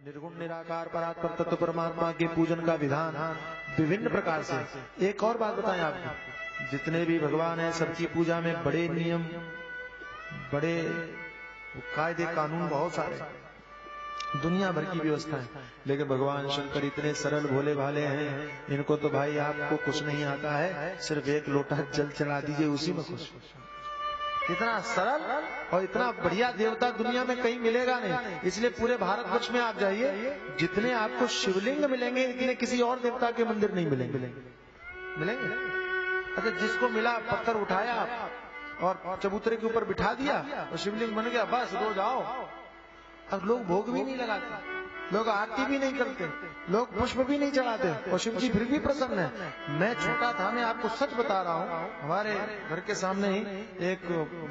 निर्गुण निराकार परात्पर तत्व परमात्मा के पूजन का विधान विभिन्न प्रकार से। एक और बात बताएं आपको, जितने भी भगवान हैं सबकी पूजा में बड़े नियम, बड़े कायदे कानून बहुत सारे, दुनिया भर की व्यवस्था है। लेकिन भगवान शंकर इतने सरल भोले भाले हैं, इनको तो भाई आपको कुछ नहीं आता है, सिर्फ एक लोटा जल चढ़ा दीजिए उसी में खुश। इतना सरल और इतना बढ़िया देवता दुनिया में कहीं मिलेगा नहीं। इसलिए पूरे भारतवर्ष में आप जाइए, जितने आपको शिवलिंग मिलेंगे इतने किसी और देवता के मंदिर नहीं मिलेंगे। अच्छा, जिसको मिला पत्थर उठाया और चबूतरे के ऊपर बिठा दिया और शिवलिंग बन गया, बस रोज आओ। अब लोग भोग भी नहीं लगाते, लोग आरती भी नहीं करते, लोग पुष्प भी नहीं चढ़ाते, और शिव जी फिर भी प्रसन्न है। मैं छोटा था, मैं आपको सच बता रहा हूँ, हमारे घर के सामने ही एक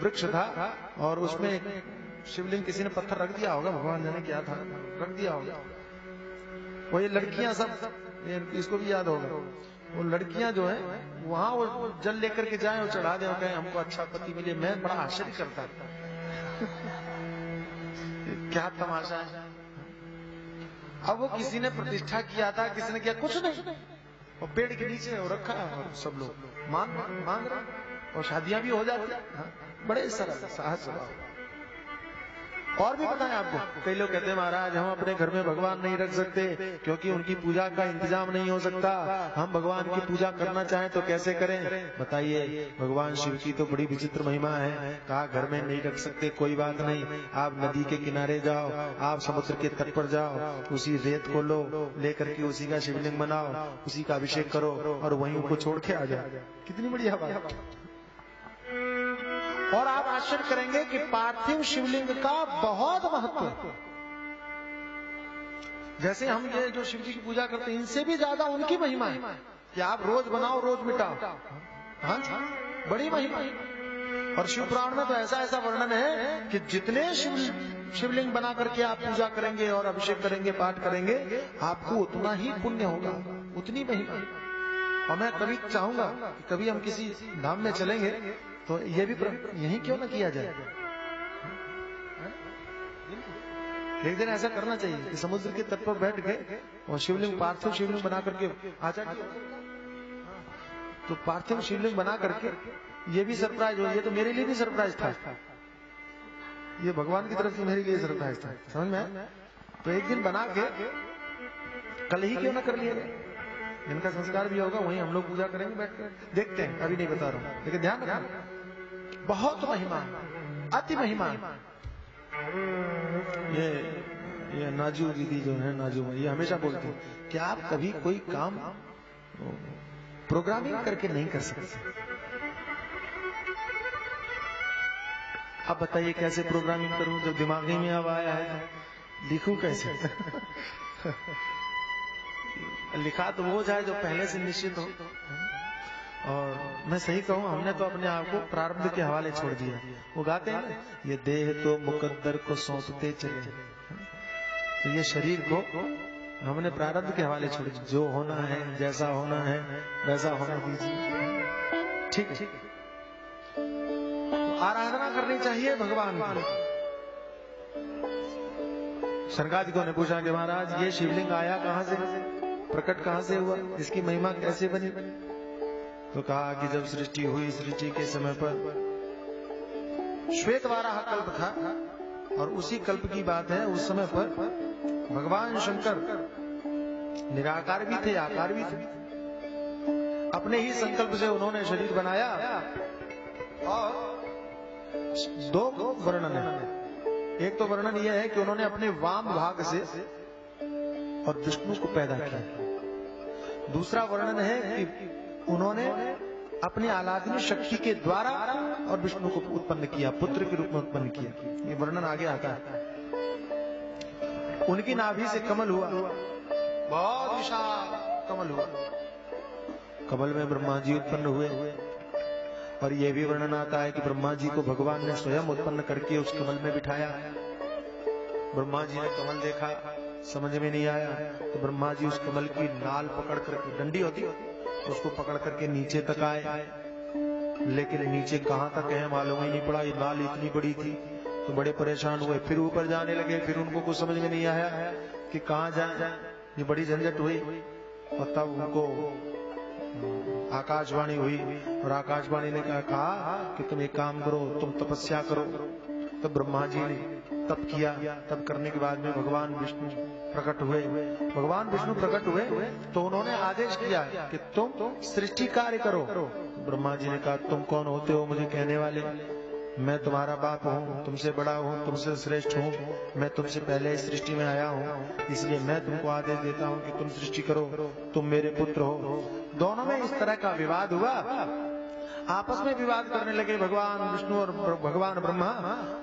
वृक्ष था और उसमें एक शिवलिंग किसी ने पत्थर रख दिया होगा, भगवान जाने क्या था, रख दिया होगा। वो ये लड़कियां सब, इसको भी याद होगा, वो लड़कियां जो है वहां वो जल लेकर के जाए और चढ़ा दे और कहें हमको अच्छा पति मिले। मैं बड़ा आश्चर्य करता था क्या तमाशा है। अब वो किसी ने प्रतिष्ठा किया था, किसी ने किया, कुछ नहीं, और पेड़ के नीचे वो रखा और सब लोग मांग रहे और शादियां भी हो जाती। बड़े सरल सहज स्वभाव। और भी बताएं आपको, कई लोग कहते हैं महाराज हम अपने घर में भगवान नहीं रख सकते क्योंकि उनकी पूजा का इंतजाम नहीं हो सकता, हम भगवान की पूजा करना चाहें तो कैसे करें। बताइए, भगवान शिव की तो बड़ी विचित्र महिमा है। कहा घर में नहीं रख सकते, कोई बात नहीं, आप नदी के किनारे जाओ, आप समुद्र के तट पर जाओ, उसी रेत को लो, लेकर के उसी का शिवलिंग बनाओ, उसी का अभिषेक करो और वहीं उनको छोड़ के आ जाओ। कितनी बढ़िया बात। और आप आश्चर्य करेंगे कि पार्थिव शिवलिंग का बहुत महत्व है। जैसे हम ये जो शिव जी की पूजा करते हैं, इनसे भी ज्यादा उनकी महिमा है कि आप रोज बनाओ रोज मिटाओ। हाँ, बड़ी महिमा है। और शिव पुराण में तो ऐसा ऐसा वर्णन है कि जितने शिवलिंग बना करके आप पूजा करेंगे और अभिषेक करेंगे, पाठ करेंगे, आपको उतना ही पुण्य होगा, उतनी महिमा। और मैं कभी चाहूंगा कि कभी हम किसी धाम में चलेंगे तो ये भी यही क्यों ना किया जाए। एक दिन ऐसा करना चाहिए कि समुद्र के तट पर बैठ के और शिवलिंग, पार्थिव शिवलिंग बना करके आचार्य, तो पार्थिव शिवलिंग बना करके ये भी सरप्राइज हो। ये तो मेरे लिए भी सरप्राइज था, ये भगवान की तरफ से मेरे लिए सरप्राइज था, समझ में। तो एक दिन बना के कल ही क्यों ना कर लिया जाए, इनका संस्कार भी होगा, वहीं हम लोग पूजा करेंगे बैठ कर। देखते हैं, अभी नहीं बता रहा हूं, लेकिन ध्यान रखना, बहुत महिमा, अति महिमा। ये नाजू दीदी जो है, नाजू ये हमेशा बोलती है कि आप कभी कोई काम प्रोग्रामिंग करके नहीं कर सकते। आप बताइए कैसे प्रोग्रामिंग करूं, जब दिमाग में अब आया है लिखूं कैसे। लिखा तो वो जाए जो पहले से निश्चित हो। और मैं सही कहूं, हमने तो अपने आप को प्रारब्ध के हवाले छोड़ दिया। वो गाते हैं ना, ये देह तो मुकद्दर को सौंपते चले, तो ये शरीर को हमने प्रारब्ध के हवाले छोड़ दिया। जो होना है, जैसा होना है वैसा होना दीजिए, ठीक है। तो आराधना करनी चाहिए भगवान की। शंकराचार्य ने पूछा कि महाराज ये शिवलिंग आया कहां से, प्रकट कहां से हुआ, इसकी महिमा कैसे बनी। तो कहा कि जब सृष्टि हुई, सृष्टि के समय पर श्वेतवाराह कल्प था और उसी कल्प की बात है, उस समय पर भगवान शंकर निराकार भी थे, आकार भी थे। अपने ही संकल्प से उन्होंने शरीर बनाया और दो वर्णन है। एक तो वर्णन यह है कि उन्होंने अपने वाम भाग से और विष्णु को पैदा किया। दूसरा वर्णन है कि उन्होंने अपनी आलादनी शक्ति के द्वारा और विष्णु को उत्पन्न किया, पुत्र के रूप में उत्पन्न किया। ये वर्णन आगे आता है। उनकी नाभि से कमल हुआ, बहुत विशाल कमल हुआ, कमल में ब्रह्मा जी उत्पन्न हुए। और यह भी वर्णन आता है कि ब्रह्मा जी को भगवान ने स्वयं उत्पन्न करके उस कमल में बिठाया। ब्रह्मा जी ने कमल देखा, समझ में नहीं आया, तो ब्रह्मा जी उस कमल की नाल पकड़ करके, डंडी होती उसको पकड़ करके नीचे तक आए, लेकिन नीचे कहां तक है मालूम ही नहीं पड़ा। ये नाल इतनी बड़ी थी, तो बड़े परेशान हुए। फिर ऊपर जाने लगे, फिर उनको कुछ समझ में नहीं आया, कि कहाँ जाए, ये बड़ी झंझट हुई। और तब उनको आकाशवाणी हुई और आकाशवाणी ने कहा कि तुम एक काम करो, तुम तपस्या करो। तब ब्रह्मा जी ने तप किया। तप करने के बाद में भगवान विष्णु प्रकट हुए। भगवान विष्णु प्रकट हुए तो उन्होंने आदेश किया कि तुम सृष्टि कार्य करो। ब्रह्मा जी ने कहा, तुम कौन होते हो मुझे कहने वाले? मैं तुम्हारा बाप हूँ, तुमसे बड़ा हूँ, तुमसे श्रेष्ठ हूँ, मैं तुमसे पहले इस सृष्टि में आया हूँ, इसलिए मैं तुमको आदेश देता हूँ कि तुम सृष्टि करो, तुम मेरे पुत्र हो। दोनों में इस तरह का विवाद हुआ, आपस में विवाद करने लगे भगवान विष्णु और भगवान ब्रह्मा,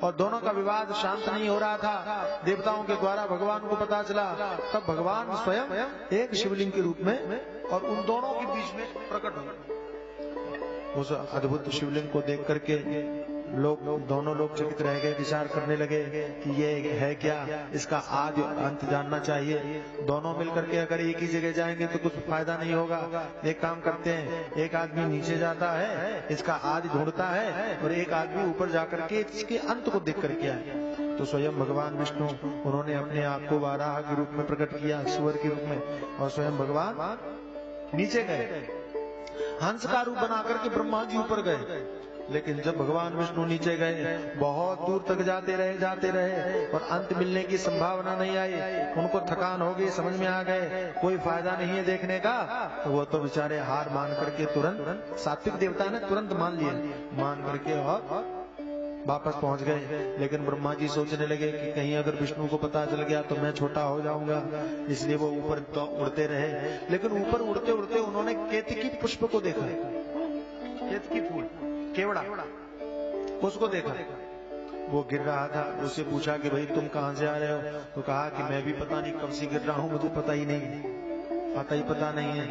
और दोनों का विवाद शांत नहीं हो रहा था। देवताओं के द्वारा भगवान को पता चला। तब भगवान स्वयं एक शिवलिंग के रूप में और उन दोनों के बीच में प्रकट हुए। उस अद्भुत शिवलिंग को देख करके दोनों लोग चकित रह गए, विचार करने लगे कि ये है क्या, इसका आदि और अंत जानना चाहिए। दोनों मिलकर के अगर एक ही जगह जाएंगे तो कुछ फायदा नहीं होगा। एक काम करते हैं, एक आदमी नीचे जाता है, इसका आदि ढूंढता है, और एक आदमी ऊपर जाकर के इसके अंत को देख करके आए। तो स्वयं भगवान विष्णु उन्होंने अपने आप को वाराह के रूप में प्रकट किया, सुअर के रूप में, और स्वयं भगवान नीचे गए, हंस का रूप बना करके ब्रह्मा जी ऊपर गए। लेकिन जब भगवान विष्णु नीचे गए, बहुत दूर तक जाते रहे और अंत मिलने की संभावना नहीं आई। उनको थकान हो गई, समझ में आ गए कोई फायदा नहीं है देखने का, तो वो तो बेचारे हार मान करके तुरंत, सात्विक देवता ने तुरंत मान लिया, मान करके और वापस पहुंच गए। लेकिन ब्रह्मा जी सोचने लगे कि कहीं अगर विष्णु को पता चल गया तो मैं छोटा हो जाऊंगा, इसलिए वो ऊपर तो उड़ते रहे। लेकिन ऊपर उड़ते उड़ते उन्होंने केतकी पुष्प को देखा, केतकी फूल, केवड़ा, उसको देखा। वो गिर रहा था, उससे पूछा कि भाई तुम कहां से आ रहे हो? तो कहा कि मैं भी पता नहीं कब से गिर रहा हूं, मुझे पता नहीं है।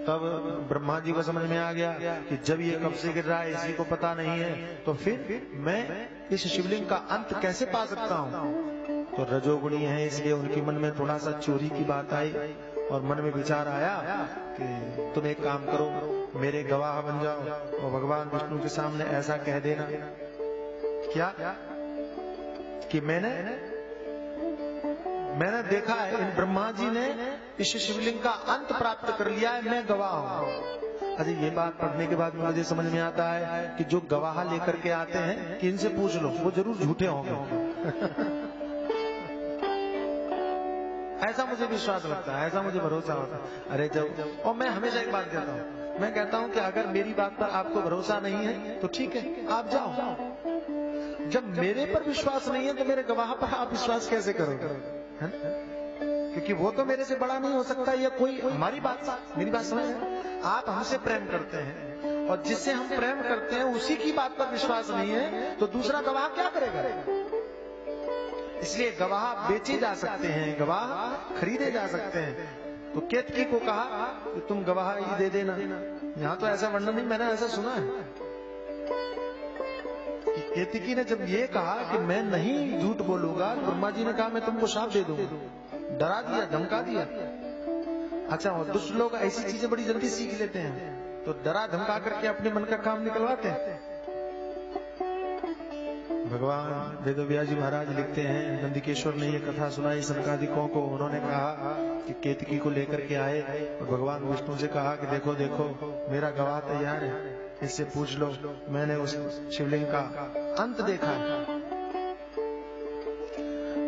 तब ब्रह्मा जी को समझ में आ गया कि जब ये कब से गिर रहा है इसी को पता नहीं है, तो फिर मैं इस शिवलिंग का अंत कैसे पा सकता हूँ? तो रजोगुणी है, इसलिए उनके मन में थोड़ा सा चोरी की बात आई, और मन में विचार आया कि तुम एक काम करो, मेरे गवाह बन जाओ और भगवान विष्णु के सामने ऐसा कह देना क्या कि मैंने देखा है, इन ब्रह्मा जी ने इस शिवलिंग का अंत प्राप्त कर लिया है, मैं गवाह हूं। अरे ये बात पढ़ने के बाद मुझे समझ में आता है कि जो गवाह लेकर के आते हैं कि इनसे पूछ लो, वो जरूर झूठे होंगे। ऐसा मुझे विश्वास लगता है, ऐसा मुझे भरोसा होता है। अरे जब, और मैं हमेशा एक बात कहता हूँ, मैं कहता हूँ कि अगर मेरी बात पर आपको भरोसा नहीं है तो ठीक है, आप जाओ। जब मेरे पर विश्वास नहीं है तो मेरे गवाह पर आप विश्वास कैसे करोगे? है ना? क्योंकि वो तो मेरे से बड़ा नहीं हो सकता, या कोई हमारी बात, मेरी बात समझ, आप हमसे प्रेम करते हैं और जिससे हम प्रेम करते हैं उसी की बात पर विश्वास नहीं है तो दूसरा गवाह क्या करेगा? इसलिए गवाह बेचे जा सकते हैं, गवाह खरीदे जा सकते हैं। तो केतकी को कहा कि तुम गवाही दे देना। यहाँ तो ऐसा वर्णन नहीं, मैंने ऐसा सुना है। केतकी ने जब ये कहा कि मैं नहीं झूठ बोलूंगा, ब्रह्मा जी ने कहा मैं तुमको शाप दे दूंगा, डरा दिया, धमका दिया। अच्छा, और दुष्ट लोग ऐसी चीजें बड़ी जल्दी सीख लेते हैं, तो डरा धमका करके अपने मन का काम निकलवाते हैं। भगवान वेदव्यास जी महाराज लिखते हैं, नंदिकेश्वर ने ये कथा सुनाई सनकादिकों को। उन्होंने कहा कि केतकी को लेकर के आए और भगवान विष्णु से कहा कि देखो देखो मेरा गवाह तैयार है, इससे पूछ लो, मैंने उस शिवलिंग का अंत देखा है।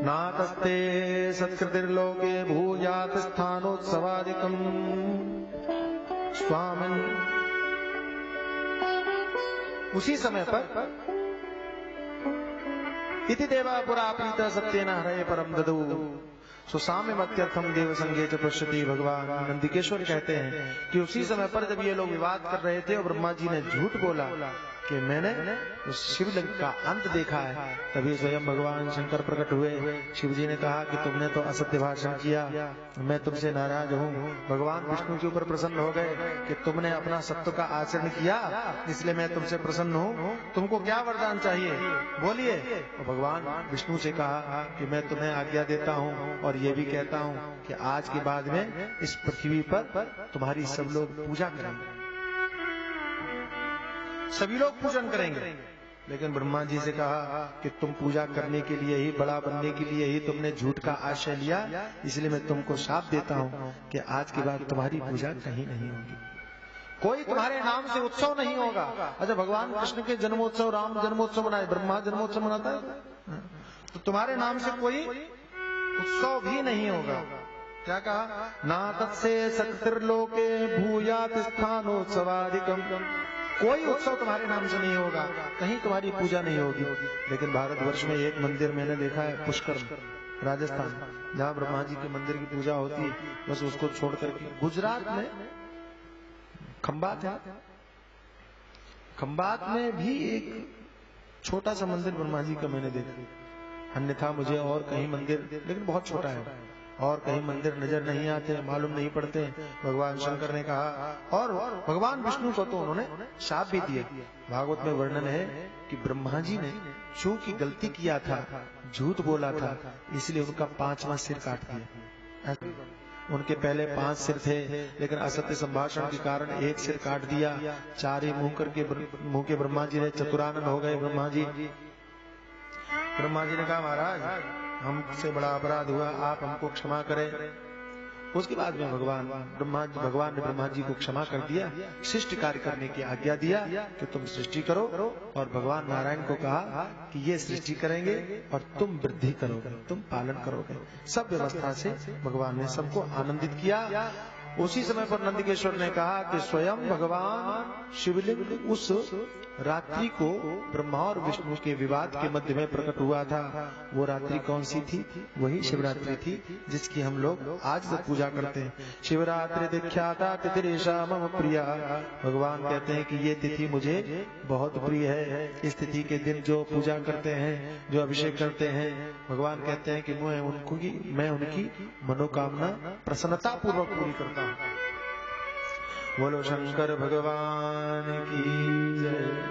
नातस्ते सत्कृतिर्लोके भूयात स्थानोत्सवादिकम् स्वामिन्। उसी समय पर इति देवा पुरा प्रीत सत्येन हरये परम ददौ सुसाम्यमत्यर्थम देव संगे च पश्यति। भगवान नंदिकेश्वर कहते हैं कि उसी समय पर जब ये लोग विवाद कर रहे थे और ब्रह्मा जी ने झूठ बोला कि मैंने उस शिवलिंग का अंत देखा है, तभी स्वयं भगवान शंकर प्रकट हुए। शिव जी ने कहा कि तुमने तो असत्य भाषण किया, मैं तुमसे नाराज हूँ। भगवान विष्णु के ऊपर प्रसन्न हो गए कि तुमने अपना सत्य का आचरण किया, इसलिए मैं तुमसे प्रसन्न हूँ। तुमको क्या वरदान चाहिए, बोलिए। तो भगवान विष्णु से कहा कि मैं तुम्हें आज्ञा देता हूँ और ये भी कहता हूँ कि आज के बाद में इस पृथ्वी पर तुम्हारी सब लोग पूजा करेंगे, सभी लोग पूजन करेंगे। लेकिन ब्रह्मा जी से कहा कि तुम पूजा करने के लिए ही, बड़ा बनने के लिए ही तुमने झूठ का आश्रय लिया, इसलिए मैं तुमको शाप देता हूं कि आज के बाद तुम्हारी पूजा कहीं नहीं होगी, कोई तुम्हारे नाम से उत्सव नहीं होगा। अच्छा, भगवान कृष्ण के जन्मोत्सव, राम जन्मोत्सव मनाए, ब्रह्मा जन्मोत्सव मनाता है, तो तुम्हारे नाम से कोई उत्सव भी नहीं होगा। क्या कहा? ना तत्से सक्तिर्लोके भूयात स्थानोत्सवादिकम, कोई उत्सव तुम्हारे नाम से नहीं होगा, कहीं तुम्हारी पूजा नहीं होगी। लेकिन भारतवर्ष में एक मंदिर मैंने देखा है, पुष्कर राजस्थान, जहाँ ब्रह्मा जी के मंदिर की पूजा होती है, बस उसको छोड़ करके गुजरात में खंबात है, खंबात में भी एक छोटा सा मंदिर ब्रह्मा जी का मैंने देखा। अन्यथा मुझे और कहीं मंदिर, लेकिन बहुत छोटा है, और कहीं मंदिर नजर नहीं आते, मालूम नहीं पड़ते। भगवान शंकर ने कहा, और भगवान विष्णु को तो उन्होंने शाप भी दिया। भागवत में वर्णन है कि ब्रह्मा जी ने चूंकि गलती किया था, झूठ बोला था, इसलिए उनका 5वां सिर काट दिया। उनके पहले 5 सिर थे, लेकिन असत्य संभाषण के कारण एक सिर काट दिया। 4 ही मुंह के ब्रह्मा जी ने चतुरानन हो गए। ब्रह्मा जी ने कहा, महाराज हमसे बड़ा अपराध हुआ, आप हमको क्षमा करें। उसके बाद में भगवान ने ब्रह्मा जी को क्षमा कर दिया, सृष्टि कार्य करने की आज्ञा दिया कि तुम सृष्टि करो, और भगवान नारायण को कहा कि ये सृष्टि करेंगे और तुम वृद्धि करोगे, तुम पालन करोगे। सब व्यवस्था से भगवान ने सबको आनंदित किया। उसी समय पर नंदकेश्वर ने कहा कि स्वयं भगवान शिवलिंग उस रात्रि को ब्रह्मा और विष्णु के विवाद के मध्य में प्रकट हुआ था। वो रात्रि कौन सी थी? वही शिवरात्रि थी, जिसकी हम लोग आज तक पूजा करते हैं। शिवरात्रि दीक्षाता तिथिरेशा मम प्रिया। भगवान कहते हैं कि ये तिथि मुझे बहुत प्रिय है। इस तिथि के दिन जो पूजा करते हैं, जो अभिषेक करते हैं, भगवान कहते हैं कि मैं उनकी मनोकामना प्रसन्नता पूर्वक पूरी करता हूँ। बोलो शंकर भगवान की जय।